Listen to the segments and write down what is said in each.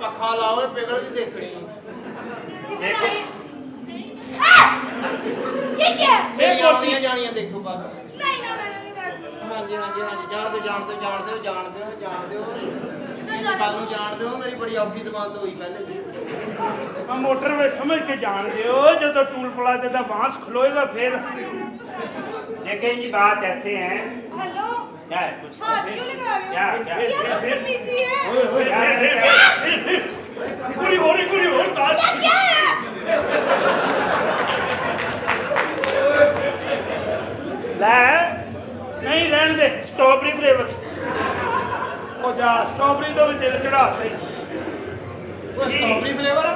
ਪੱਖਾ ਲਾਓ ਪਿਘਲਦੀ ਦੇਖਣੀ ये क्या ਮੇਰੀਆਂ ਆਉਣੀਆਂ ਜਾਣੀਆਂ ਦੇਖੋ ਬਸ नहीं ना मैंने नहीं देखा ਹਾਂਜੀ ਹਾਂਜੀ ਹਾਂਜੀ ਜਾਣਦੇ ਇਸ ਗੱਲ ਨੂੰ ਜਾਣਦੇ ਹੋ ਮੇਰੀ ਬੜੀ ਔਖੀ ਜ਼ਮਾਨਤ ਹੋਈ ਪਹਿਲੇ ਆ ਮੋਟਰਵੇ ਸਮਝ ਕੇ ਜਾਣ ਦਿਓ ਜਦੋਂ टूल प्लाजा ਦਾ ਬਾਂਸ ਖਲੋਏਗਾ ਫਿਰ लेकिन ये बात ऐसे है हेलो क्या है कुछ हाथ क्यों लगा रहे हो क्या ये आप बदतमीजी है पूरी हो रही बात क्या क्या है ले नहीं रहने दे स्ट्रॉबेरी फ्लेवर ओ जा स्ट्रॉबेरी तो भी दिल चढ़ाते ਉਹ ਸਟ੍ਰਾਬੇਰੀ ਫਲੇਵਰ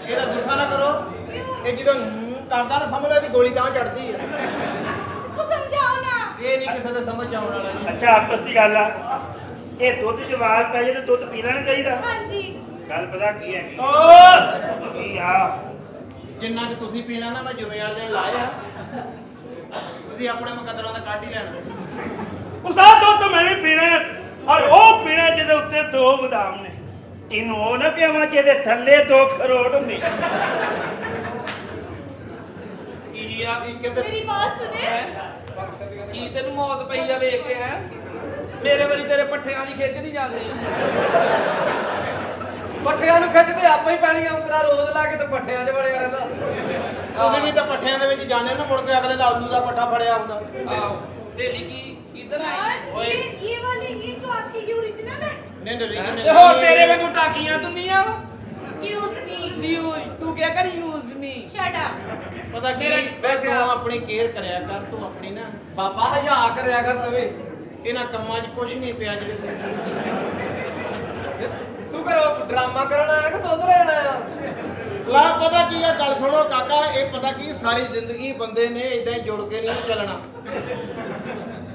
ਇਹਦਾ ਗੁੱਸਾ ਨਾ ਕਰੋ ਇਹ ਜਦੋਂ ਕਰਦਾ ਨਾ ਸਮਝ ਲਓ ਇਹਦੀ ਗੋਲੀ ਤਾਂ ਚੜਦੀ ਹੈ इसको समझाओ ना ਇਹ ਨਹੀਂ ਕਿਸੇ ਦੇ ਸਮਝ ਆਉਣ ਵਾਲਾ ਜੀ अच्छा आपस की गल आ ਇਹ ਦੁੱਧ ਜਵਾਲ ਪੈ ਜੇ ਤੇ ਦੁੱਧ ਪੀ ਲੈਣਾ ਚਾਹੀਦਾ हाँ जी ਗੱਲ ਪਤਾ ਕੀ ਹੈ ਕੀ ਆ ਜਿੰਨਾ ਕਿ ਤੁਸੀਂ ਪੀਣਾ ਨਾ ਮੈਂ ਜੁਮੇ ਵਾਲੇ ਦਿਨ ਲਾਇਆ ਤੁਸੀਂ ਆਪਣੇ ਮੁਕੱਦਰਾਂ ਦਾ ਕੱਢ ਹੀ ਲੈਣਾ ਉਸਤਾਦ ਦੁੱਧ ਤਾਂ ਮੈਂ ਵੀ ਪੀਣਾ ਹੈ ਔਰ ਉਹ ਪੀਣਾ ਜਿਹਦੇ ਉੱਤੇ 2 ਬਦਾਮ ਨੇ ਤੈਨੂੰ ਉਹ ਨਾ ਪਿਆਵਾਂ ਜਿਹਦੇ ਥੱਲੇ 2 ਖਰੋਟ ਹੁੰਦੀ ਕੀ ਆ ਕਿਤੇ मेरी बात सुने ਕੀ ਤੈਨੂੰ ਮੌਤ ਪਈ ਆ ਵੇਖ ਕੇ ਹੈ ਮੇਰੇ ਵਾਰੀ ਤੇਰੇ ਪੱਠਿਆਂ ਦੀ ਖਿੱਚ ਨਹੀਂ ਜਾਂਦੀ ਪੱਠਿਆਂ ਨੂੰ ਖਿੱਚਦੇ ਆਪੇ ਹੀ ਪੈਣੀਆਂ ਉਂਗਰਾ ਰੋਜ਼ ਲਾ ਕੇ ਤੇ ਪੱਠਿਆਂ 'ਚ ਵੜਿਆ ਰਹਿੰਦਾ ਤੁਸੀਂ ਵੀ ਤਾਂ ਪੱਠਿਆਂ ਦੇ ਵਿੱਚ ਜਾਂਦੇ ਨਾ ਮੁੜ ਕੇ ਅਗਲੇ ਦਾ ਆਲੂ ਦਾ ਪੱਠਾ ਫੜਿਆ ਹੁੰਦਾ ਆਹੋ ਸਹੇਲੀ ਕੀ ਕਿੱਧਰ ਆਈ और ये वाली ये जो आपकी ये ओरिजिनल है ਨਹੀਂ ਨਹੀਂ ਤੇ ਹੋਰ ਤੇਰੇ ਵਾਂਗੂ ਟਾਕੀਆਂ ਦੁਨੀਆ ਵਾ एक्सक्यूज मी ਨਿਊਜ਼ ਤੂੰ ਕਿਆ ਕਰ ਯੂਜ਼ ਮੀ शट अप ਪਤਾ ਕੀ ਮੈਂ ਤੂੰ ਆਪਣੀ ਕੇਅਰ ਕਰਿਆ ਕਰ ਤੂੰ ਆਪਣੀ ਨਾ ਬਾਬਾ ਹਯਾ ਕਰਿਆ ਕਰ ਤਵੇ ਇਹਨਾਂ ਕੰਮਾਂ 'ਚ ਕੁਝ ਨਹੀਂ ਪਿਆ ਜਿਹੜੇ ਤੂੰ ਕਰੋ ਡਰਾਮਾ ਕਰਨ ਆਇਆ ਕਿ ਦੁੱਧ ਲੈਣ ਆਇਆ ਲਾ ਪਤਾ ਕੀ ਹੈ ਗੱਲ ਸੁਣੋ ਕਾਕਾ ਇਹ ਪਤਾ ਕੀ ਸਾਰੀ ਜ਼ਿੰਦਗੀ ਬੰਦੇ ਨੇ ਇਦਾਂ ਹੀ ਜੁੜ ਕੇ ਨਹੀਂ ਚੱਲਣਾ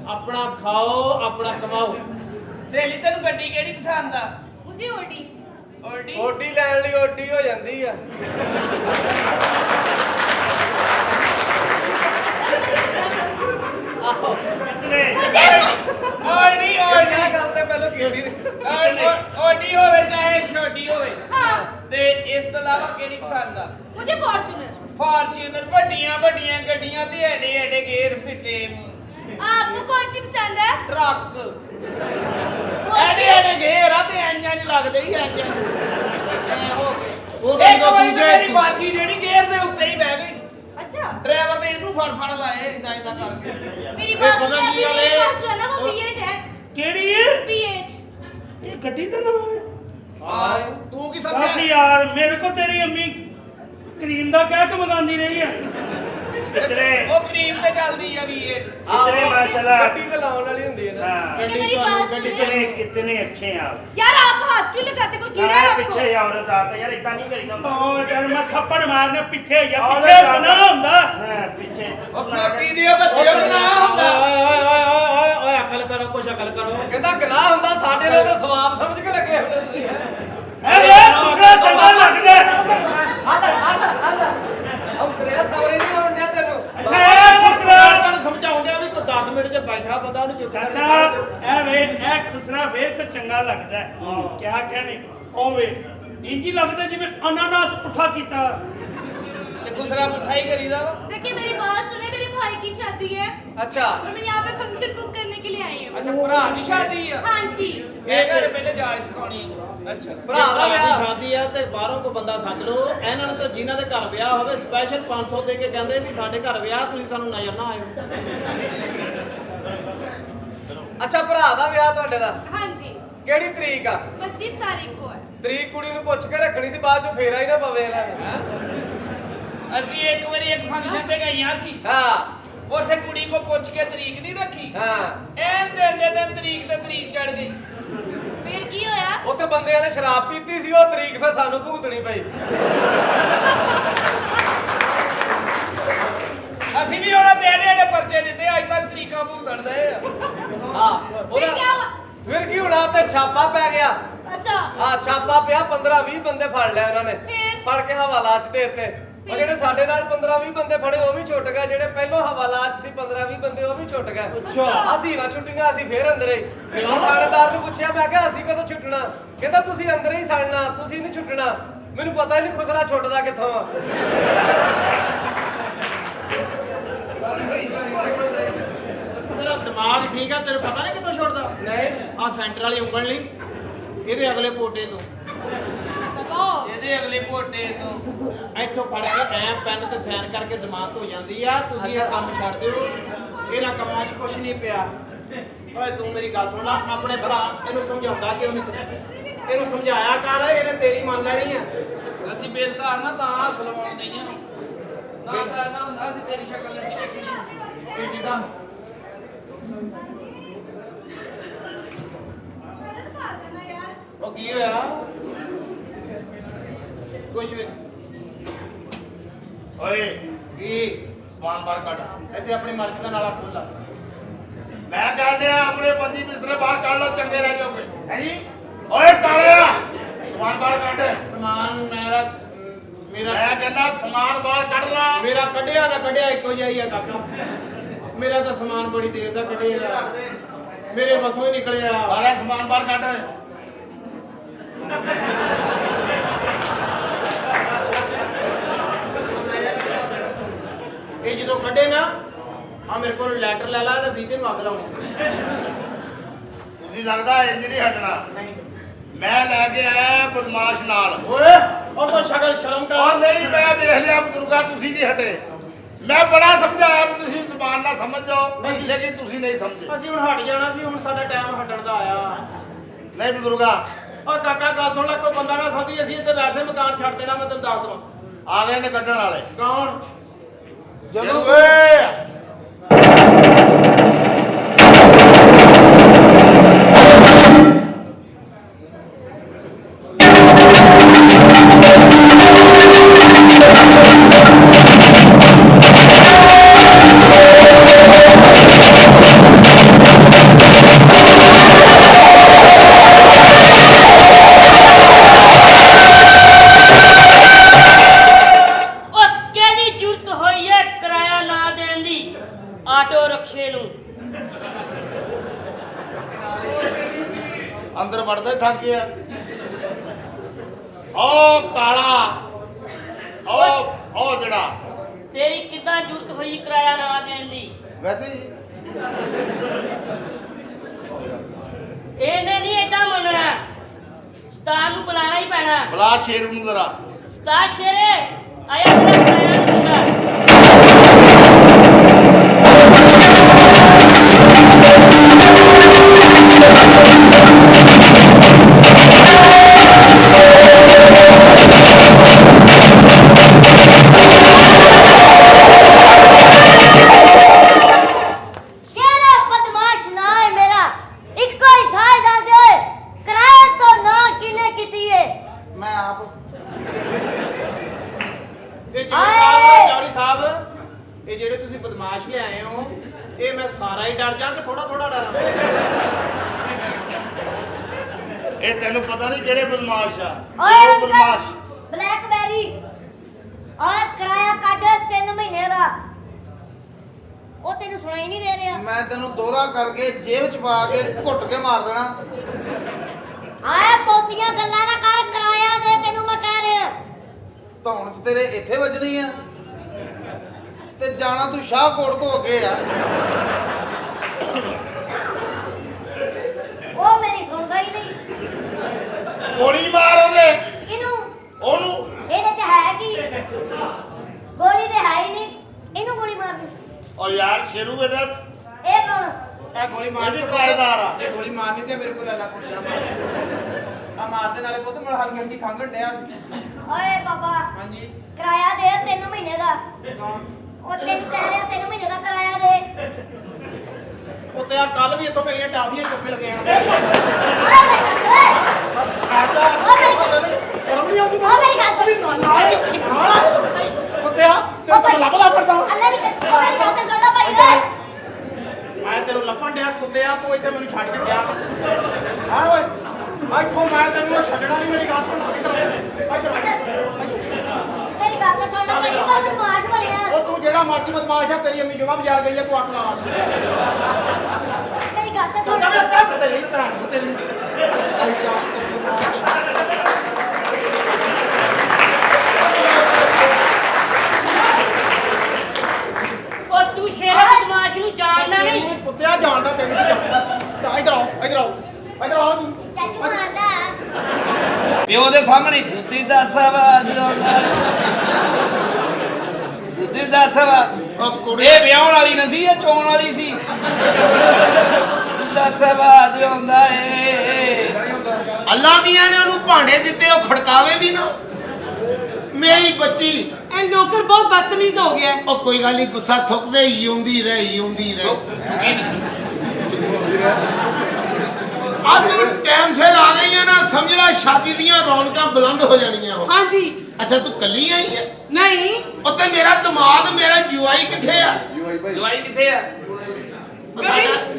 ਆਪਣਾ ਖਾਓ ਆਪਣਾ ਕਮਾਓ ਸਹੇਲੀ ਤੈਨੂੰ ਗੱਡੀ ਕਿਹੜੀ ਪਸੰਦ ਆ मुझे ओडी ਓਡੀ ਓਡੀ ਲੈਣ ਲਈ ਓਡੀ ਹੋ ਜਾਂਦੀ ਆ ਆਹੋ ਕਿਤਨੇ ਓਡੀ ਇਹ ਗੱਲ ਤੇ ਪਹਿਲਾਂ ਕੀਤੀ ਨਹੀਂ ਓਡੀ ਹੋਵੇ ਚਾਹੇ ਛੋਟੀ ਹੋਵੇ हाँ ਤੇ ਇਸ ਤੋਂ ਇਲਾਵਾ ਕਿਹੜੀ ਪਸੰਦ ਆ मुझे फॉर्च्यूनर ਫਾਰਚੂਨਰ ਵੱਡੀਆਂ ਵੱਡੀਆਂ ਗੱਡੀਆਂ ਤੇ ਐਡੇ ਐਡੇ ਗੇਅਰ ਫਿੱਟੇ आपको कौन सी पसंद है ਟਰੱਕ ਐਡੇ ਐਡੇ ਗੇਅਰ ਆ ਤੇ ਇੰਜਨ ਲੱਗਦੇ ਹੀ ਇੰਜਨ ਐ ਹੋ ਗਏ ਉਹ ਤਾਂ ਇੱਕ ਜਦੋਂ ਵਾਰੀ ਤਾਂ ਦੂਜੇ- ਮੇਰੀ ਬਾਕੀ ਜਿਹੜੀ ਗੇਅਰ ਦੇ ਉੱਤੇ ਹੀ ਬਹਿ ਗਈ अच्छा ਡਰਾਈਵਰ ਨੇ ਇਹਨੂੰ ਫੜ ਫੜ ਲਾਏ ਇਦਾਂ ਇਦਾਂ ਕਰਕੇ मेरी ये बात पता सुने नहीं अभी मेरे वाले- पास जो है ना वो V8 है ਕਿਹੜੀ ਹੈ V8 ਇਹ ਗੱਡੀ ਦਾ ਨਾਮ ਹੈ ਆ ਤੂੰ ਕੀ ਬਸ ਸਮਝਿਆ ਯਾਰ ਮੇਰੇ ਕੋ ਤੇਰੀ ਅੰਮੀ ਕਰੀਮ ਦਾ ਕਹਿ ਕੇ ਮੰਗਾਉਂਦੀ ਰਹੀ ਆ ਕਿਤਨੇ ਉਹ ਕਰੀਮ ਤੇ ਚੱਲਦੀ ਆ ਵੀ ਇਹ कितने माशाल्लाह ਗੱਡੀ ਤੇ ਲਾਉਣ ਵਾਲੀ ਹੁੰਦੀ ਹੈ ਨਾ हाँ, लेकिन मेरी बात सुने कितने कितने अच्छे हैं आप यार आप हाथ क्यों लगाते कोई कीड़ा है यार आपको पीछे ही औरत आता यार इतना नहीं करेगा ਓ ਯਾਰ ਮੈਂ ਥੱਪੜ ਮਾਰਨੇ ਪਿੱਛੇ ਜਾਂ औरत ਪਿੱਛੇ आता। ਬਣਾ ਹੁੰਦਾ हाँ, पीछे ਉਹ ਖੋਤੀ ਦੀ ਬੱਚੇ ਨੂੰ ਨਾ ਹੁੰਦਾ ਓਏ ਅਕਲ ਕਰੋ ਕੁਛ ਅਕਲ ਕਰੋ ਕਹਿੰਦਾ ਗਨਾਹ ਹੁੰਦਾ ਸਾਡੇ ਨਾਲ ਤਾਂ ਸਵਾਬ ਸਮਝ ਕੇ ਲੱਗੇ ਹੋਏ ਤੁਸੀਂ ਅਰੇ ਦੂਸਰਾ ਚੰਗਾ ਲੱਗਦਾ ਉਹ ਤੇਰੇ ਸਵਰੇ ਨਹੀਂ ਆਉਣ ਡਿਆ ਤੈਨੂੰ ਅੱਛਾ ਇਹ ਖੁਸਰਾ ਤੁਹਾਨੂੰ ਸਮਝਾਉਣ ਡਿਆ ਵੀ ਕੋਈ 10 ਮਿੰਟ 'ਚ ਬੈਠਾ ਬੰਦਾ ਉਹਨੂੰ ਚੁੱਪ ਚਾਚਾ ਇਹ ਵੇ ਇਹ ਖੁਸਰਾ ਵੇਖ ਕੇ ਚੰਗਾ ਲੱਗਦਾ ਹੈ ਕਿਆ ਕਹਿਣੇ ਉਹ ਵੇ ਇੰਜੀ ਲੱਗਦਾ ਜਿਵੇਂ ਅਨਾਨਾਸ ਪੁੱਠਾ ਕੀਤਾ ਤੇ ਦੂਸਰਾ ਪੁੱਠਾ ਹੀ ਕਰੀਦਾ ਵਾ देखिए मेरी बात सुने मेरे भाई की शादी है ਅੱਛਾ और मैं यहाँ पे फंक्शन बुक करने के लिए आई हूँ ਅੱਛਾ ਭਰਾ ਦੀ ਸ਼ਾਦੀ ਆ हाँ जी ਇਹ ਘਰੇ ਪਹਿਲੇ ਜਾਇ ਸਿਖਾਉਣੀ ਅੱਛਾ ਭਰਾ ਦਾ ਦੀ ਵਿਆਹ ਸ਼ਾਦੀ ਆ ਤੇ ਬਾਹਰੋਂ ਕੋ ਬੰਦਾ ਸੱਦ ਲਓ ਇਹਨਾਂ ਨੂੰ ਤਾਂ ਜਿਨ੍ਹਾਂ ਦੇ ਘਰ ਵਿਆਹ ਹੋਵੇ ਸਪੈਸ਼ਲ 500 ਦੇ ਕੇ ਕਹਿੰਦੇ ਵੀ ਸਾਡੇ ਘਰ ਵਿਆਹ ਤੁਸੀਂ ਸਾਨੂੰ ਨਜ਼ਰ ਨਾ ਆਇਓ ਅੱਛਾ ਭਰਾ ਦਾ ਵਿਆਹ ਤੁਹਾਡੇ ਦਾ हाँ जी ਕਿਹੜੀ ਤਰੀਕ ਆ 25 तारीख को है ਤਰੀਕ ਕੁੜੀ ਨੂੰ ਪੁੱਛ ਕੇ ਰੱਖਣੀ ਸੀ ਬਾਅਦ ਚ ਫੇਰਾ ਹੀ ਨਾ ਪਵੇ ਇਹਨਾਂ ਨੂੰ ਅਸੀਂ ਇੱਕ ਵਾਰੀ ਇੱਕ ਫੰਕਸ਼ਨ ਤੇ ਗਈਆਂ ਸੀ ਹਾਂ ਉੱਥੇ ਕੁੜੀ ਕੋ ਪੁੱਛ ਕੇ ਤਰੀਕ ਨਹੀਂ ਰੱਖੀ ਹਾਂ ਐਨ ਦੇ ਦਿਨ ਤਰੀਕ ਤੇ ਤਰੀਕ ਚੜ ਗਈ फिर की होया ਉੱਥੇ ਬੰਦਿਆਂ ਨੇ ਸ਼ਰਾਬ ਪੀਤੀ ਸੀ ਉਹ ਤਰੀਕ ਫਿਰ ਸਾਨੂੰ ਭੁਗਤਣੀ ਪਈ ਅਸੀਂ ਵੀ ਉਹਨਾਂ ਦੇ ਪਰਚੇ ਦਿੱਤੇ ਅੱਜ ਤੱਕ ਤਰੀਕਾਂ ਭੁਗਤਣ ਦੇ ਆ ਹਾਂ फिर क्या हुआ ਫਿਰ ਕੀ ਹੋਣਾ ਤੇ ਛਾਪਾ ਪੈ ਗਿਆ अच्छा ਹਾਂ ਛਾਪਾ ਪਿਆ 15 20 ਬੰਦੇ ਫੜ ਲਿਆ ਉਹਨਾਂ ਨੇ फिर ਫੜ ਕੇ ਹਵਾਲਾ ਚ ਦੇ ਦਿੱਤੇ ਉਹ ਜਿਹੜੇ ਸਾਡੇ ਨਾਲ 15-20 ਬੰਦੇ ਫੜੇ ਉਹ ਵੀ ਛੁੱਟ ਗਏ, ਜਿਹੜੇ ਪਹਿਲੋਂ ਹਵਾਲਾ 'ਚ ਸੀ 15-20 ਬੰਦੇ ਉਹ ਵੀ ਛੁੱਟ ਗਏ। ਅਸੀਂ ਨਾ ਛੁੱਟੀਆਂ, ਅਸੀਂ ਫੇਰ ਅੰਦਰ ਹੀ। ਮੈਂ ਥਾਣੇਦਾਰ ਨੂੰ ਪੁੱਛਿਆ, ਮੈਂ ਕਿਹਾ ਅਸੀਂ ਕਦੋਂ ਛੁੱਟਣਾ? ਕਹਿੰਦਾ ਤੁਸੀਂ ਅੰਦਰ ਹੀ ਸੜਨਾ, ਤੁਸੀਂ ਨਹੀਂ ਛੁੱਟਣਾ। ਮੈਨੂੰ ਪਤਾ ਹੀ ਨਹੀਂ ਖੁਸਰਾ ਛੁੱਟਦਾ ਕਿੱਥੋਂ ਆ। ਤੇਰਾ ਦਿਮਾਗ ਠੀਕ ਆ? ਤੈਨੂੰ ਪਤਾ ਨਹੀਂ ਕਿੱਥੋਂ ਛੁੱਟਦਾ? ਨਹੀਂ ਆ ਸੈਂਟਰ ਵਾਲੀ ਉਂਗਲ ਨਹੀਂ, ਇਹਦੇ ਅਗਲੇ ਪੋਟੇ ਤੋਂ, ਇਹਦੇ ਅਗਲੇ ਪੋਟੇ ਤੋਂ ਇੱਥੋਂ ਫੜ ਕੇ ਐ ਪੈਨ ਤੇ ਸਾਈਨ ਕਰਕੇ ਜ਼ਮਾਨਤ ਹੋ ਜਾਂਦੀ ਆ। ਤੁਸੀਂ ਇਹ ਕੰਮ ਛੱਡ ਦਿਓ, ਇਹਨਾਂ ਕੰਮਾਂ 'ਚ ਕੁਝ ਨਹੀਂ ਪਿਆ। ਓਏ ਤੂੰ ਮੇਰੀ ਗੱਲ ਸੁਣ ਲੈ, ਆਪਣੇ ਭਰਾ ਇਹਨੂੰ ਸਮਝਾਉਂਦਾ ਕਿਉਂ ਨਹੀਂ? ਇਹਨੂੰ ਸਮਝਾਇਆ ਕਰ, ਇਹਨੇ ਤੇਰੀ ਮੰਨ ਲੈਣੀ ਆ। ਅਸੀਂ ਬੇਲਦਾਰ ਨਾ ਤਾਂ ਹੱਥ ਲਵਾਉਣ ਦਈਆਂ ਨਾ ਕਰਨਾ ਹੁੰਦਾ ਅਸੀਂ ਤੇਰੀ ਸ਼ਕਲ ਨਹੀਂ ਦੇਖਣੀ। ਇਹ ਜਿਹਦਾ ਉਹ ਕੀ ਹੋਇਆ? ਕੁਛ ਵੀ ਓਏ ਕੀ? ਸਮਾਨ ਬਾਹਰ ਕੱਢ। ਇੱਥੇ ਆਪਣੀ ਮਰਜ਼ੀ ਦਾ ਨਾਲਾ ਖੋਲਾ। ਮੈਂ ਕਹਿ ਡਿਆ ਆਪਣੇ ਬੰਦੀ ਬਿਸਤਰੇ ਬਾਹਰ ਕੱਢ ਲਓ, ਚੰਗੇ ਰਹਿ ਜਾਓਗੇ। ਹੈ ਜੀ? ਓਏ ਕਾਲਿਆ ਸਮਾਨ ਬਾਹਰ ਕੱਢ। ਸਮਾਨ ਮੇਰਾ ਮੈਂ ਕਹਿੰਦਾ ਸਮਾਨ ਬਾਹਰ ਕੱਢ ਲਾ। ਮੇਰਾ ਕੱਢਿਆ ਨਾ ਕੱਢਿਆ ਇੱਕੋ ਜਿਹਾ ਹੀ ਆ ਕਾਕਾ। ਮੇਰਾ ਤਾਂ ਸਮਾਨ ਬੜੀ ਦੇਰ ਦਾ ਕੱਢਿਆ, ਮੇਰੇ ਵਸੋਂ ਹੀ ਨਿਕਲਿਆ। ਸਾਰਾ ਸਮਾਨ ਬਾਹਰ ਕੱਢ। ਇਹ ਜਦੋਂ ਕੱਢੇ ਨਾ, ਆ ਮੇਰੇ ਕੋਲ ਲੈਟਰ ਲੈ ਲਾ ਤੇ ਫੀਤੇ ਨੂੰ ਅੱਗ ਲਾਉਣੀ। ਤੁਸੀਂ ਲੱਗਦਾ ਇੰਜ ਨਹੀਂ ਹਟਣਾ। ਨਹੀਂ ਮੈਂ ਲੈ ਕੇ ਆਇਆ ਬਦਮਾਸ਼ ਨਾਲ। ਓਏ ਉਹ ਕੋਈ ਸ਼ਕਲ ਸ਼ਰਮ ਉਹ ਕਰ। ਨਹੀਂ, ਮੈਂ ਦੇਖ ਲਿਆ ਬਜ਼ੁਰਗਾ, ਤੁਸੀਂ ਨਹੀਂ ਹਟੇ। ਮੈਂ ਬੜਾ ਸਮਝਾਇਆ ਵੀ ਤੁਸੀਂ ਜ਼ੁਬਾਨ ਨਾਲ ਸਮਝ ਜਾਓ, ਲੇਕਿਨ ਤੁਸੀਂ ਨਹੀਂ ਸਮਝੇ। ਅਸੀਂ ਹੁਣ ਹਟ ਜਾਣਾ ਸੀ, ਹੁਣ ਸਾਡਾ ਟਾਈਮ ਹਟਣ ਦਾ ਆਇਆ। ਨਹੀਂ ਬਜ਼ੁਰਗਾ, ਓ ਕਾਕਾ ਗੱਲ ਸੁਣ ਲੈ, ਕੋਈ ਬੰਦਾ ਨਾ ਸਾਦੀ, ਅਸੀਂ ਇੱਥੇ ਵੈਸੇ ਮਕਾਨ ਛੱਡ ਦੇਣਾ। ਮੈਂ ਤੈਨੂੰ ਦੱਸ ਦਵਾਂ। ਆ ਗਏ ਨੇ ਕੱਢਣ ਵਾਲੇ। ਕੌਣ? ਜਦੋਂ ਓਏ ਆਟੋ ਰਕਸ਼ੇ ਨੂੰ ਅੰਦਰ ਵੜਦਾ ਹੀ ਥੱਕ ਗਿਆ। ਓ ਕਾਲਾ, ਓ ਜਿਹੜਾ ਤੇਰੀ ਕਿੱਦਾਂ ਜ਼ਰੂਰਤ ਹੋਈ ਕਿਰਾਇਆ ਨਾ ਦੇਣ ਦੀ? ਵੈਸੇ ਹੀ ਇਹਨੇ ਨਹੀਂ ਏਦਾਂ ਮੰਨਣਾ, ਉਸਤਾਦ ਨੂੰ ਬੁਲਾਣਾ ਹੀ ਪੈਣਾ। ਬਲਾ ਸ਼ੇਰ ਨੂੰ ਜ਼ਰਾ। ਉਸਤਾਦ ਸ਼ੇਰੇ ਆਇਆ, ਤੇਰਾ ਕਿਰਾਇਆ ਨਹੀਂ ਦਿੰਦਾ। ਮੈਂ ਆਪ ਚੌਰੀ ਸਾਹਿਬ, ਇਹ ਜਿਹੜੇ ਤੁਸੀਂ ਬਦਮਾਸ਼ ਲਿਆਏ ਹੋ, ਇਹ ਮੈਂ ਸਾਰਾ ਹੀ ਡਰ ਜਾਂ ਕਿ ਥੋੜਾ ਥੋੜਾ ਡਰਾਂ? ਇਹ ਤੈਨੂੰ ਪਤਾ ਨਹੀਂ ਕਿਹੜੇ ਬਦਮਾਸ਼ ਆ। ਓਏ ਉਹ ਬਦਮਾਸ਼ ਬਲੈਕਬੈਰੀ ਔਰ ਕਿਰਾਇਆ ਕੱਢ 3 ਮਹੀਨੇ ਦਾ। ਉਹ ਤੈਨੂੰ ਸੁਣਾਈ ਨਹੀਂ ਦੇ ਰਿਹਾ? ਮੈਂ ਤੈਨੂੰ ਦੋਹਰਾ ਕਰਕੇ ਜੇਬ ਚ ਪਾ ਕੇ ਘੁੱਟ ਕੇ ਮਾਰ ਦੇਣਾ। ਆਏ ਪੋਤੀਆਂ ਗੱਲਾਂ ਨਾ ਕਰ, ਕਿਰਾਇਆ ਦੇ ਤੈਨੂੰ ਮੈਂ ਕਹਿ ਰਿਹਾ। ਧੌਣ ਚ ਤੇਰੇ ਇੱਥੇ ਵੱਜਣੀ ਆ ਤੇ ਜਾਣਾ ਤੂੰ ਸ਼ਾਹਕੋਟ ਤੋਂ ਅੱਗੇ ਆ। ਉਹ ਮੇਰੀ ਸੁਣਦਾ ਹੀ ਨਹੀਂ। ਗੋਲੀ ਮਾਰ ਉਹਨੇ ਉਹਨੂੰ। ਇਹਦੇ ਚ ਹੈ ਕੀ? ਗੋਲੀ ਤੇ ਹੈ ਹੀ ਨਹੀਂ, ਇਹਨੂੰ ਗੋਲੀ ਮਾਰਨੀ। ਓ ਯਾਰ ਸ਼ੇਰੂ ਇਹਦਾ ਇਹ ਕੌਣ? ਇਹ ਗੋਲੀ ਮਾਰਨੀ ਕਿਰਾਏਦਾਰ ਆ। ਇਹ ਗੋਲੀ ਮਾਰਨੀ ਤੇ ਮੇਰੇ ਕੋਲ ਲੈ ਲਾ ਕੁੱਟਿਆ ਮਾਰ। ਆ ਮਾਰਦੇ ਨਾਲੇ ਪੁੱਤ ਮਲ ਹਲਕੀ ਹਲਕੀ ਖੰਘਣ ਡਿਆ। ਓਏ ਬਾਬਾ ਹਾਂਜੀ ਕਿਰਾਇਆ ਦੇ 3 ਮਹੀਨੇ ਦਾ। ਕੌਣ? ਉਹ ਤੈਨੂੰ ਕਹਿ ਰਿਹਾ 3 ਮਹੀਨੇ ਦਾ ਕਿਰਾਇਆ ਦੇ। ਉੱਤੇ ਆ ਕੱਲ ਵੀ ਇੱਥੋਂ ਮੇਰੀਆਂ ਟਾਫੀਆਂ ਚੁੱਕ ਕੇ ਲਗੇ ਆ। ਓਏ ਮੇਰੀ ਗੱਲ ਸ਼ਰਮ ਨਹੀਂ ਆਉਂਦੀ? ਓ ਮੇਰੀ ਗੱਲ ਕੁੱਤਿਆ ਤੈਨੂੰ ਲੱਭਦਾ ਫਿਰਦਾ। ਅੱਲਾ ਦੀ ਕਸਮ, ਓ ਮੇਰੀ ਗੱਲ ਤੇ ਸੁਣ ਲੈ ਭਾਈ ਓਏ। ਮੈਂ ਤੈਨੂੰ ਲੱਭਣ ਡਿਆ ਕੁੱਤਿਆ, ਤੂੰ ਇੱਥੇ ਮੈਨੂੰ ਛੱਡ ਕੇ ਗਿਆ। ਹਾਂ ਓਏ ਇੱਥੋਂ ਮੈਂ ਤੈਨੂੰ ਛੱਡਣਾ ਨਹੀਂ। ਮੇਰੀ ਗੱਲ ਸੁਣ, ਇੱਧਰ ਆ। ਇੱਧਰ ਆ। ਮੇਰੀ ਗੱਲ ਤਾਂ ਸੁਣ ਲੈ ਭਾਈ ਮੈਂ ਬਦਮਾਸ਼ ਬਣਿਆ ਉਹ ਤੂੰ ਜਿਹੜਾ ਮਰਜ਼ੀ ਬਦਮਾਸ਼ ਆ, ਤੇਰੀ ਅੰਮੀ ਜਮਾ ਬਾਜ਼ਾਰ ਗਈ ਆ, ਤੂੰ ਅੱਖ ਲਾ ਮੇਰੀ ਗੱਲ ਤਾਂ ਸੁਣ ਤੂੰ ਲੈ ਕੱਟ ਤੇਰੀ ਭੈਣ ਨੂੰ ਤੈਨੂੰ ਉਹ ਤੂੰ ਸ਼ੇਰਾ ਬਦਮਾਸ਼ ਨੂੰ ਜਾਣਦਾ ਨਹੀਂ ਤੂੰ ਕੁੱਤਿਆ ਜਾਣਦਾ ਤੈਨੂੰ ਕੀ ਜਾਣਦਾ। ਇੱਧਰ ਆਓ ਇੱਧਰ ਆਓ ਇੱਧਰ ਆਓ ਤੂੰ। ਚਾਚੂ ਮਾਰਦਾ ਪਿਓ ਦੇ ਸਾਹਮਣੇ ਦੁੱਧੀ ਦਾ ਸਵਾਦ ਆਉਂਦਾ ਦੁੱਧੀ ਦਾ ਸਵਾਦ ਉਹ ਕੁੜੀ ਇਹ ਵਿਆਹਣ ਵਾਲੀ ਨਹੀਂ ਸੀ, ਇਹ ਚੋਣ ਵਾਲੀ ਸੀ। ਦੁੱਧ ਦਾ ਸਵਾਦ ਆਉਂਦਾ ਏ। ਅੱਲਾ ਮੀਆਂ ਨੇ ਉਹਨੂੰ ਭਾਂਡੇ ਦਿੱਤੇ, ਉਹ ਖੜਕਾਵੇ ਵੀ ਨਾ। ਮੇਰੀ ਬੱਚੀ ਇਹ ਨੌਕਰ ਬਹੁਤ ਬਦਤਮੀਜ਼ ਹੋ ਗਿਆ ਹੈ। ਉਹ ਕੋਈ ਗੱਲ ਨਹੀਂ, ਗੁੱਸਾ ਥੁੱਕਦੇ ਜਿਉਂਦੀ ਰਹੇ ਅੱਜ ਤੂੰ ਟਾਈਮ ਸਿਰ ਆ ਗਈ ਹੈ ਨਾ, ਸਮਝ ਲੈ ਸ਼ਾਦੀ ਦੀਆਂ ਰੌਣਕਾਂ ਬੁਲੰਦ ਹੋ ਜਾਣੀਆਂ ਹੁਣ। ਹਾਂਜੀ ਅੱਛਾ ਤੂੰ ਕੱਲੀ ਆਈ ਹੈ? ਨਹੀਂ ਉੱਤੇ ਮੇਰਾ ਦਿਮਾਗ, ਮੇਰਾ ਜਵਾਈ ਕਿੱਥੇ ਆ? ਜਵਾਈ ਕਿੱਥੇ ਆ?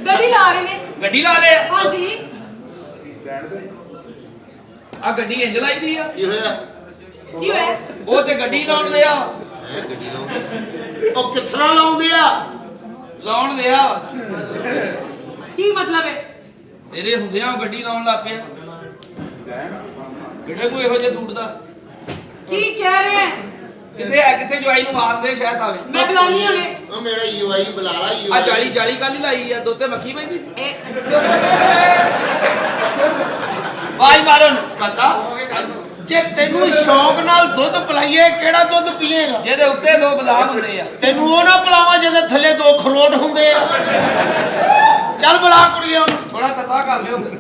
ਗੱਡੀ ਲਾ ਰਹੇ ਨੇ। ਗੱਡੀ ਲਾ ਲਿਆ। ਹਾਂਜੀ ਆ ਗੱਡੀ ਇੰਜ ਲਾਈ ਦੀ ਆ। ਕੀ ਹੋਇਆ? ਕੀ ਹੋਇਆ? ਉਹ ਤੇ ਗੱਡੀ ਲਾਉਣ ਦਿਆ ਗੱਡੀ ਲਾਉਂਦੇ ਉਹ ਕਿਸ ਤਰ੍ਹਾਂ ਲਾਉਂਦੇ ਆ? ਲਾਉਣ ਦਿਆ ਕੀ ਮਤਲਬ ਹੈ? ਤੇਰੇ ਹੁੰਦਿਆਂ ਉਹ ਗੱਡੀ ਲਾਉਣ ਲੱਗ ਪਿਆ। ਕਿਹੜੇ ਨੂੰ ਇਹੋ ਜਿਹੇ ਸੂਟ ਦਾ ਕੀ ਕਹਿ ਰਹੇ ਹੈ? ਕਿੱਥੇ ਜਵਾਈ ਨੂੰ ਮਾਰਦੇ ਸ਼ਾਇਦ ਆਵੇ। ਮੈਂ ਬੁਲਾਣੀ ਹੁਣੇ। ਉਹ ਮੇਰਾ ਜਵਾਈ ਬੁਲਾ ਲਾ। ਆ ਜਾਲੀ ਕੱਲ ਹੀ ਲਾਈ ਆ, ਦੋਤੇ ਮੱਖੀ ਪੈਂਦੀ ਸੀ। ਆਵਾਜ਼ ਮਾਰੋ ਨੂੰ। ਕਾਕਾ ਜੇ ਤੈਨੂੰ ਸ਼ੌਕ ਨਾਲ ਦੁੱਧ ਪਿਲਾਈਏ, ਕਿਹੜਾ ਦੁੱਧ ਪੀਏਗਾ? ਜਿਹਦੇ ਉੱਤੇ 2 ਬਦਾਮ ਹੁੰਦੇ ਆ। ਤੈਨੂੰ ਉਹ ਨਾ ਪਿਲਾਵਾਂ ਜਿਹਦੇ ਥੱਲੇ 2 ਖਰੋਟ ਹੁੰਦੇ ਆ। ਚੱਲ ਬੁਲਾ ਕੁੜੀਆਂ ਨੂੰ। ਥੋੜਾ ਤਤਾ ਕਰ ਲਿਓ ਫਿਰ।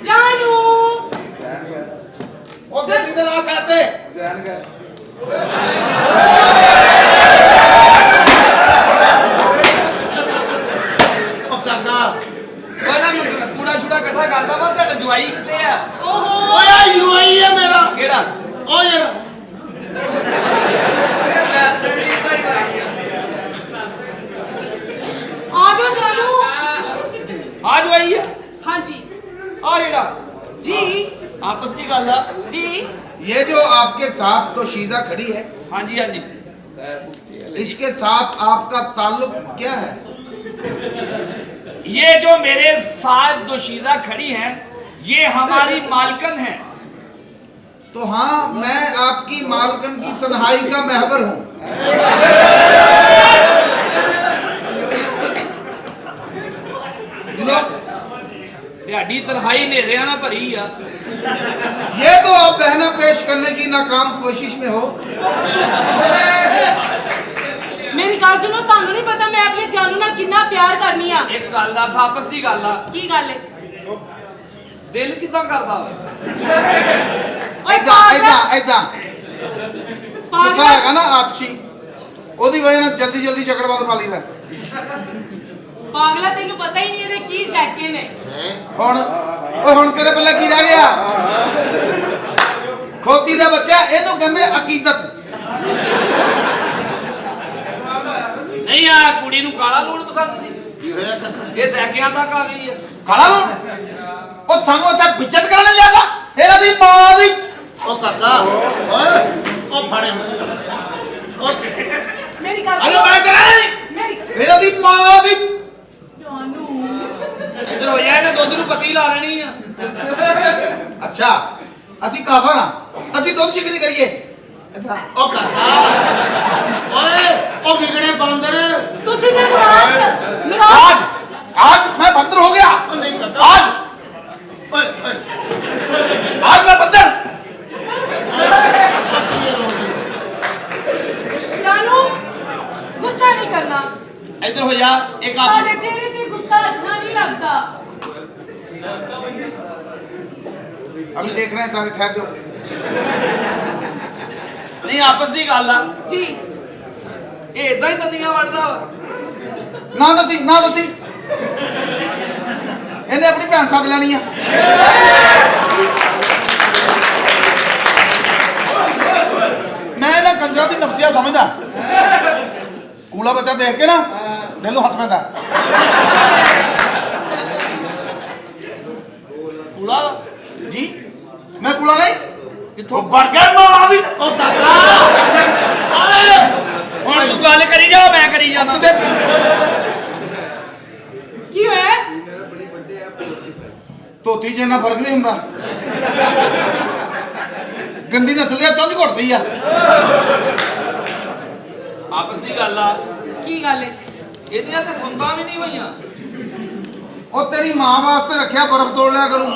ਜਾਨੂ ਉਹ ਗੱਡੀ ਦੇ ਨਾਲ ਛੱਡ ਦੇ। ਉਹ ਕਾਕਾ ਉਹ ਨਾ ਕੂੜਾ ਛੁੜਾ ਇਕੱਠਾ ਕਰਦਾ ਵਾ। ਤੁਹਾਡਾ ਜਵਾਈ ਕਿੱਥੇ ਆ? ਓਹੋ ਓਏ ਆ ਯੂਆਈ ਹੈ ਮੇਰਾ। ਕਿਹੜਾ? ਉਹ ਯਾਰ ਆ ਜਾਓ ਜਾਨੂ। ਆ ਜਵਾਈ ਆ। ਹਾਂਜੀ ਆ ਜਿਹੜਾ ਜੀ ਆਪਸ ਦੀ ਗੱਲ ਆ। ਜੀ ये जो आपके साथ तो शीजा खड़ी है, ਹਾਂਜੀ ਹਾਂਜੀ। इसके साथ आपका ताल्लुक क्या है? ये जो मेरे साथ दोशीजा खड़ी हैं, ये हमारी मालकन है। तो हाँ, मैं आपकी मालकन की तन्हाई का महवर हूँ। ढाडी तन्हाई नेरिया ना भरी आ। ये तो आप बहना पेश करने की नाकाम कोशिश में हो। ਮੇਰੀ ਗੱਲ ਸੁਣੋ, ਤੁਹਾਨੂੰ ਨਹੀਂ ਪਤਾ ਮੈਂ ਆਪਣੀ ਜਾਨੂ ਨਾਲ ਕਿੰਨਾ ਪਿਆਰ ਕਰਨੀ ਆ। एक गल दस आपस की गल आ। ਕੀ ਗੱਲ ਹੈ? दिल किदां करदा वा? ਓਏ ऐदा ऐदा ऐदा गुस्सा ਪਾਗਲ हैगा ना आतशी, ओदी वजह नाल जल्दी जल्दी जकड़बंद पा लीदा। ਪਾਗਲਾ, ਤੈਨੂੰ ਪਤਾ ਹੀ ਨਹੀਂ ਇਹਦੇ ਕੀ ਜ਼ੈਕੇ ਨੇ। ਹੁਣ ਓਏ ਹੁਣ ਤੇਰੇ ਪੱਲੇ ਕੀ ਰਹਿ ਗਿਆ? ਖੋਤੀ ਦਾ ਬੱਚਾ, ਇਹਨੂੰ ਕਹਿੰਦੇ ਅਕੀਦਤ। नहीं आ कुड़ी नु काला लूण पसंद सी। ਕੀ ਹੋਇਆ ਕਾਕਾ? ये सैकियां तक आ गई है। ਕਾਲਾ ਲੂਣ ਉਹ ਸਾਨੂੰ ਇੱਥੇ ਵਿਚਤ ਕਰਨ ਲਿਆਗਾ। ਇਹਨਾਂ ਦੀ ਮਾਂ ਦੀ ਉਹ ਕਾਕਾ ਓਏ ਉਹ ਫੜੇ ਨੂੰ। ਉਹ ਮੇਰੀ ਗੱਲ ਅਰੇ ਮੈਂ ਕਰਾਂ ਨਹੀਂ। ਮੇਰੀ ਇਹਨਾਂ ਦੀ ਮਾਂ ਦੀ ਜਾਨੂ इधर हो जाए ना दुध नु पत्ती ला लेनी है। ਅੱਛਾ ਅਸੀਂ ਕਾਫਰ ਹਾਂ, ਅਸੀਂ ਦੁੱਧ ਸ਼ਿਕਰੀ ਕਰੀਏ। ਇਧਰ ਉਹ ਕਾਕਾ ਓਏ ਉਹ ਵਿਗੜੇ ਬਾਂਦਰ। ਤੁਸੀਂ ਨੇ ਨਾਰਾਜ਼ आज आज मैं बंदर हो गया। ਉਹ ਨਹੀਂ ਕਾਕਾ। आज ਓਏ ਓਏ आज मैं बंदर। ਜਾਨੂ ਗੁੱਸਾ ਨਹੀਂ ਕਰਨਾ। इधर हो जा एक आप ਤੁਹਾਡੇ ਚਿਹਰੇ ਤੇ ਗੁੱਸਾ ਅੱਛਾ ਨਹੀਂ ਲੱਗਦਾ। अभी देख रहे हैं सारे, ठहर जाओ। नहीं आपस की गल आ। ਜੀ ये इदां ही दंदियां वड़दा वा। ना दसी ना दसी, इन्हें अपनी भैन सद लैनी है। मैं इन्हें कंजरा की नफसिया समझदा। कूला बच्चा देख के ना दिल नूं हथ पैंदा। कूड़ा वा? जी मैं कूला नहीं, किथों ਬਣ ਗਿਆ ਮਾਂ ਦੀ। ਉਹ ਕਾਕਾ ਹੁਣ ਤੂੰ ਗੱਲ ਕਰੀ ਜਾ ਮੈਂ ਕਰੀ ਜਾਣਾ ਕੀ ਹੋਇਆ? ਧੋਤੀ 'ਚ ਇੰਨਾ ਫਰਕ ਨਹੀਂ ਹੁੰਦਾ ਗੰਦੀ ਨਸਲ ਦੀ ਚੁੰਝ ਘੁੱਟਦੀ ਆ ਆਪਸ ਦੀ ਗੱਲ ਆ ਕੀ ਗੱਲ ਹੈ? ਇਹਦੀਆਂ ਤੇ ਸੁਣਦਾ ਵੀ ਨਹੀਂ ਹੋਈਆਂ ਉਹ ਤੇਰੀ ਮਾਂ ਵਾਸਤੇ ਰੱਖਿਆ ਬਰਫ਼ ਤੋੜ ਲਿਆ ਕਰੂ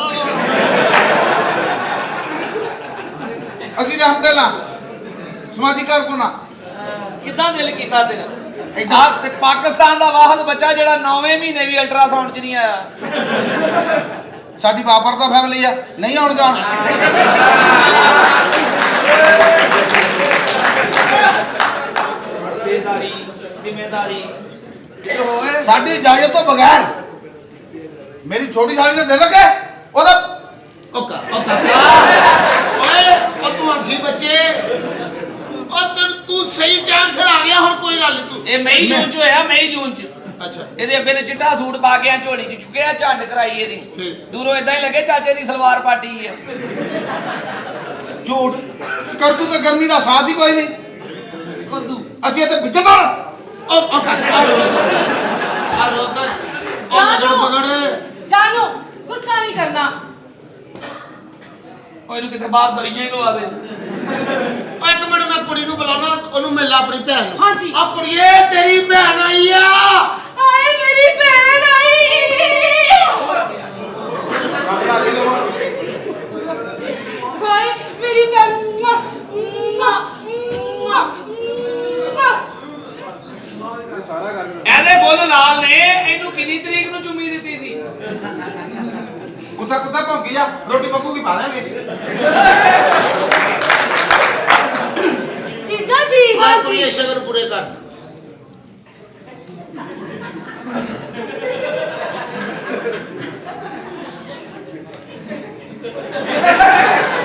ਅਸੀਂ ਰਹਿਮਦੁੱਲਾ ਸਮਾਜਿਕ ਕਾਰਕੁਨਾ ਕਿੱਦਾਂ ਦਿਲ ਕੀਤਾ ਤੇਰਾ ਏਦਾਂ। ਆਹ ਤੇ ਪਾਕਿਸਤਾਨ ਦਾ ਵਾਹਦ ਬੱਚਾ ਜਿਹੜਾ 9ਵੇਂ ਮਹੀਨੇ ਵੀ ਅਲਟਰਾਸਾਊਂਡ 'ਚ ਨਹੀਂ ਆਇਆ ਸਾਡੀ ਬਾਪਰ ਦਾ ਫੈਮਿਲੀ ਆ ਨਹੀਂ ਆਉਣ ਜਾਣ ਬੇਦਾਰੀ ਜ਼ਿੰਮੇਦਾਰੀ ਇਹ ਹੋਵੇ ਸਾਡੀ ਇਜਾਜ਼ਤ ਤੋਂ ਬਗੈਰ ਮੇਰੀ ਛੋਟੀ ਸਾਲੀ ਦੇ ਦਿਲ ਲੱਗੇ ਉਹਦਾ ਓਕਾ ਓਏ ਉਹ ਤੂੰ ਆਖੀ ਬੱਚੇ ਉਹ ਤੂੰ ਸਹੀ ਟਾਈਮ ਸਿਰ ਆ ਗਿਆ ਹੁਣ ਕੋਈ ਗੱਲ ਨਹੀਂ ਤੂੰ ਇਹ ਮਈ ਜੂਨ 'ਚ ਹੋਇਆ ਮਈ ਜੂਨ 'ਚ ਅੱਛਾ ਇਹਦੇ ਅੱਬੇ ਨੇ ਚਿੱਟਾ ਸੂਟ ਪਾ ਕੇ ਆ ਝੋਲੀ 'ਚ ਚੁੱਕਿਆ ਝੰਡ ਕਰਾਈ ਇਹਦੀ ਫਿਰ? ਦੂਰੋਂ ਇਦਾਂ ਹੀ ਲੱਗੇ ਚਾਚੇ ਦੀ ਸਲਵਾਰ ਪਾਟੀ ਹੈ ਝੂਠ ਕਰਤੂ ਤੇ ਗਰਮੀ ਦਾ ਸਾਹ ਹੀ ਕੋਈ ਨਹੀਂ ਕਰਦੂ ਅਸੀਂ ਇੱਥੇ ਵਿੱਚ ਨਾਲ ਉਹ ਆ ਰੋਕ ਉਹ ਨਗੜ ਪਗੜ ਜਾਨੂ ਗੁੱਸਾ ਨਹੀਂ ਕਰਨਾ। ਉਹ ਇਹਨੂੰ ਕਿਤੇ ਬਾਹਰ ਦਰੀਆਂ ਹੀ ਲਵਾ ਦੇ ਓਏ ਇੱਕ ਮਿੰਟ ਮੈਂ ਕੁੜੀ ਨੂੰ ਬੁਲਾਉਣਾ ਉਹਨੂੰ ਮਿਲ ਲਾ ਆਪਣੀ ਭੈਣ ਨੂੰ ਹਾਂਜੀ। ਆ ਕੁੜੀਏ ਤੇਰੀ ਭੈਣ ਆਈ ਆ ਹਾਏ ਮੇਰੀ ਭੈਣ ਆਈ ਹਾਏ ਮੇਰੀ ਭੈਣ ਇਹਦੇ ਬੁੱਲ ਲਾਲ ਨੇ ਇਹਨੂੰ ਕਿੰਨੀ ਤਰੀਕ ਨੂੰ ਚੁੰਮੀ ਦਿੱਤੀ ਸੀ ਕੁੱਤਾ ਭੌਂਕੀ ਜਾ ਰੋਟੀ ਪੱਕੂਗੀ ਪਾ ਦਾਂਗੇ ਜੀਜਾ ਠੀਕ ਆ ਆ ਕੁੜੀਏ ਸ਼ਗਨ ਪੂਰੇ ਕਰ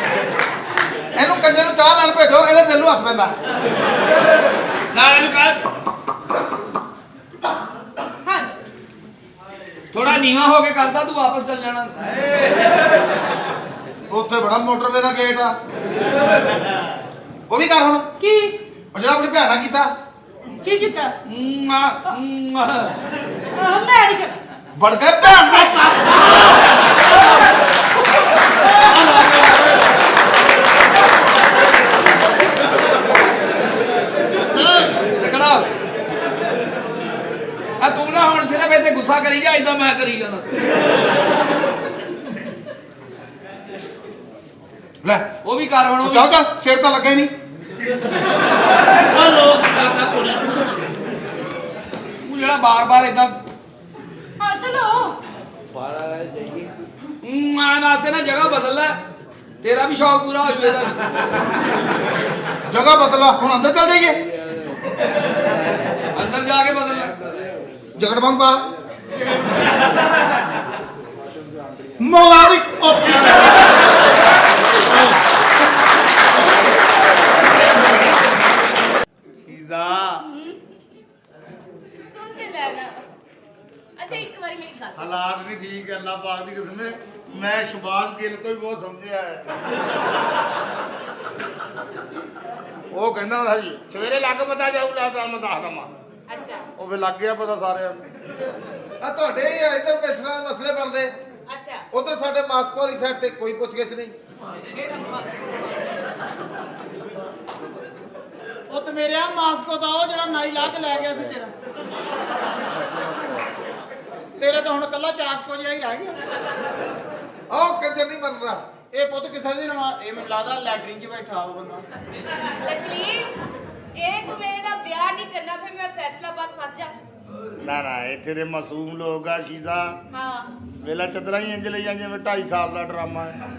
ਇਹਨੂੰ ਕੰਜਰ ਨੂੰ ਚਾਹ ਲੈਣ ਭੇਜੋ ਇਹਦੇ ਦਿਲ ਨੂੰ ਹੱਥ ਪੈਂਦਾ ਨਾਲ ਇਹਨੂੰ ਕਰ ਹਾਂ ਥੋੜਾ ਨੀਵਾ ਹੋ ਕੇ ਕਰਦਾ ਤੂੰ ਵਾਪਸ ਕਰ ਜਾਣਾ ਉੱਥੇ ਬੜਾ ਮੋਟਰਵੇ ਦਾ ਗੇਟ ਆ ਉਹ ਵੀ ਕਰ ਹੁਣ ਕੀ ਉਹ ਜਿਹੜਾ ਆਪਣੀ ਭੈਣ ਨਾਲ ਕੀਤਾ ਕੀ ਕੀਤਾ ਮੁਆ। ਮੈਂ ਨਹੀਂ ਕਰ ਬੜ ਕੇ ਭੈਣ ਦਾ ਦੇਖਣਾ ਆ ਤੂੰ ਨਾ ਹੁਣ ਸਿਰਫ ਇੱਥੇ ਗੁੱਸਾ ਕਰੀ ਜਾ ਇਦਾਂ ਮੈਂ ਕਰੀ ਜਾਣਾ ਲੈ ਉਹ ਵੀ ਕਰ ਹੁਣ ਉਹ ਚੱਲ ਚੱਲ ਸਿਰ ਤਾਂ ਲੱਗਾ ਹੀ ਨਹੀਂ ਉਹ ਲੋਕ ਕਾਕਾ ਕੁੜੀ ਤੂੰ ਜਿਹੜਾ ਬਾਰ-ਬਾਰ ਇਦਾਂ ਹਾਂ ਚਲੋ ਮਾਂ ਵਾਸਤੇ ਨਾ ਜਗ੍ਹਾ ਬਦਲ ਲੈ ਤੇਰਾ ਵੀ ਸ਼ੌਕ ਪੂਰਾ ਹੋ ਜਾਵੇ ਇਹਦਾ ਜਗ੍ਹਾ ਬਦਲਾ ਹੁਣ ਅੰਦਰ ਚੱਲ ਜਾਈਏ ਅੰਦਰ ਜਾ ਕੇ ਬਦਲ ਲੈ ਜਗੜ ਬੰਦ ਪਾ ਮੋਲਾਰੀ ਸ਼ੀਜ਼ਾ ਸੁਣ ਕੇ ਲੈਣਾ ਅੱਛਾ ਇੱਕ ਵਾਰੀ ਮੇਰੀ ਗੱਲ ਹਾਲਾਤ ਨਹੀਂ ਠੀਕ ਹੈ ਅੱਲਾ ਪਾਕ ਦੀ ਕਸਮ ਹੈ ਮੈਂ ਸ਼ਬਾਜ਼ ਗਿੱਲ ਤੋਂ ਵੀ ਬਹੁਤ ਸਮਝਿਆ ਹੈ ਉਹ ਕਹਿੰਦਾ ਹੁੰਦਾ ਜੀ ਸਵੇਰੇ ਲੱਗ ਪਤਾ ਜਾਊ ਲਾ ਤਾਂ ਮੈਂ ਦੱਸਦਾ ਮਾਂ ਅੱਛਾ ਉਹ ਵੀ ਲੱਗ ਗਿਆ ਪਤਾ ਸਾਰਿਆਂ ਨੂੰ ਆ ਤੁਹਾਡੇ ਹੀ ਆ ਇੱਧਰ ਪੈਸਰਾਂ ਦੇ ਮਸਲੇ ਬਣਦੇ ਅੱਛਾ ਉਧਰ ਸਾਡੇ ਮਾਸਕੋ ਵਾਲੀ ਸਾਈਡ ਤੇ ਕੋਈ ਪੁੱਛਗਿੱਛ ਨਹੀਂ ਇਹ ਤਾਂ ਬਸ ਉਹ ਤੇ ਮੇਰੇ ਆ ਮਾਸਕੋ ਦਾ ਉਹ ਜਿਹੜਾ ਨਾਈ ਲਾ ਕੇ ਲੈ ਗਿਆ ਸੀ ਤੇਰਾ ਤੇਰੇ ਤਾਂ ਹੁਣ ਕੱਲਾ ਚਾਸਕੋ ਜਿਹਾ ਹੀ ਰਹਿ ਗਿਆ ਆਹ ਕੰਜਰ ਨਹੀਂ ਮੰਨਦਾ ਇਹ ਪੁੱਤ ਕਿਸੇ ਦੀ ਨਾ ਇਹ ਮੈਨੂੰ ਲੱਗਦਾ ਲੈਟਰਿੰਗ 'ਚ ਬੈਠਾ ਉਹ ਬੰਦਾ ਤਸਲੀਮ ਜੇ ਤੂੰ ਮੇਰੇ ਨਾਲ ਵਿਆਹ ਨਹੀਂ ਕਰਨਾ ਫਿਰ ਮੈਂ ਫੈਸਲਾਬਾਦ ਫਸ ਜਾ ਨਾ ਇੱਥੇ ਦੇ ਮਾਸੂਮ ਲੋਕ ਆ ਸ਼ੀਜ਼ਾ ਹਾਂ ਵੇਲਾ ਚੰਦਰਾਂ ਹੀ ਇੰਜ ਲਈ ਜਾਂਦੇ ਜਿਵੇਂ 2.5 ਸਾਲ ਦਾ ਡਰਾਮਾ ਹੈ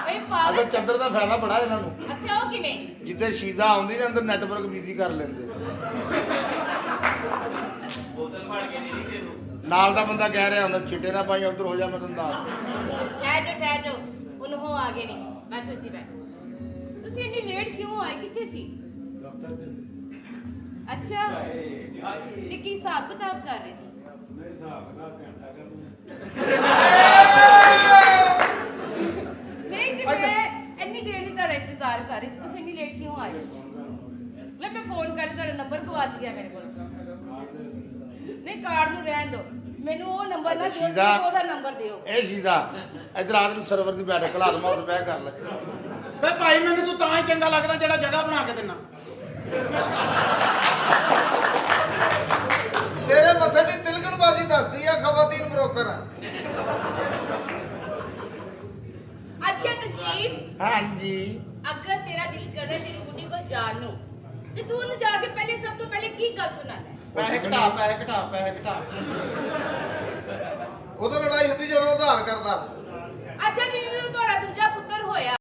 ਏ ਪਾਗਲ ਅਸਲ ਚੰਦਰ ਦਾ ਫਾਇਦਾ ਬੜਾ ਇਹਨਾਂ ਨੂੰ ਅੱਛਾ ਉਹ ਕਿਵੇਂ ਜਿੱਥੇ ਸ਼ੀਜ਼ਾ ਆਉਂਦੀ ਨੇ ਅੰਦਰ ਨੈਟਵਰਕ ਬਿਜ਼ੀ ਕਰ ਲੈਂਦੇ ਨਾਲ ਦਾ ਬੰਦਾ ਕਹਿ ਰਿਹਾ ਹੁੰਦਾ ਛਿੱਟੇ ਨਾ ਪਾਈ ਉਧਰ ਹੋ ਜਾ ਮੈਂ ਤੈਨੂੰ ਦੱਸ ਠਹਿ ਜੋ ਉਹਨੂੰ ਹੋ ਆਗੇ ਨਹੀਂ ਬੈਠੋ ਜੀ ਬੈਠ ਤੁਸੀਂ ਇੰਨੀ ਲੇਟ ਕਿਉਂ ਆਏ ਕਿੱਥੇ ਸੀ ਅੱਛਾ ਤੇ ਕੀ ਹਿਸਾਬ ਕਿਤਾਬ ਕਰ ਰਹੇ ਸੀ ਨਹੀਂ ਤੇ ਮੈਂ ਇੰਨੀ ਦੇਰ ਦੀ ਤੁਹਾਡਾ ਇੰਤਜ਼ਾਰ ਕਰ ਰਹੀ ਸੀ ਤੁਸੀਂ ਇੰਨੀ ਲੇਟ ਕਿਉਂ ਆਏ ਲੈ ਮੈਂ ਫੋਨ ਕਰਕੇ ਤੁਹਾਡਾ ਨੰਬਰ ਗਵਾਚ ਗਿਆ ਮੇਰੇ ਕੋਲ। ਨਹੀਂ ਕਾਰਡ ਨੂੰ ਰਹਿਣ ਦਿਓ, ਮੈਨੂੰ ਉਹ ਨੰਬਰ ਨਾ ਦਿਓ, ਸਿਰਫ ਉਹਦਾ ਨੰਬਰ ਦਿਓ। ਇਹ ਸ਼ੀਦਾ ਇਧਰ ਆਦਮੀ ਸਰਵਰ ਦੀ ਬੈਠਕ ਖਲਾ ਦਮਾ ਉਹ ਬਹਿ ਕਰ ਲੈ। ਵੇ ਭਾਈ ਮੈਨੂੰ ਤੂੰ ਤਾਂ ਹੀ ਚੰਗਾ ਲੱਗਦਾ ਜਿਹੜਾ ਜਗ੍ਹਾ ਬਣਾ ਕੇ ਦਿੰਨਾ। ਤੇਰੇ ਮੱਥੇ ਦੀ ਤਿਲਕਣਬਾਜ਼ੀ ਦੱਸਦੀ ਆ ਖਵਾਤੀਨ ਬ੍ਰੋਕਰ। ਅੱਛਾ ਤਸਲੀਮ, ਹਾਂਜੀ ਅਗਰ ਤੇਰਾ ਦਿਲ करे तेरी बुढ़ी को जान नो ਤੇ ਤੂੰ ਉਹਨੂੰ ਜਾ ਕੇ ਪਹਿਲੇ ਸਭ ਤੋਂ ਪਹਿਲੇ ਕੀ ਗੱਲ ਸੁਣਾਣਾ? ਪੈਸੇ ਘਟਾ ਪੈਸੇ ਘਟਾ ਪੈਸੇ ਘਟਾ। ਉਦੋਂ ਲੜਾਈ ਹੁੰਦੀ ਜਦੋਂ ਉਧਾਰ ਕਰਦਾ। ਅੱਛਾ ਜੀ, ਜਦੋਂ ਤੁਹਾਡਾ ਦੂਜਾ ਪੁੱਤਰ ਹੋਇਆ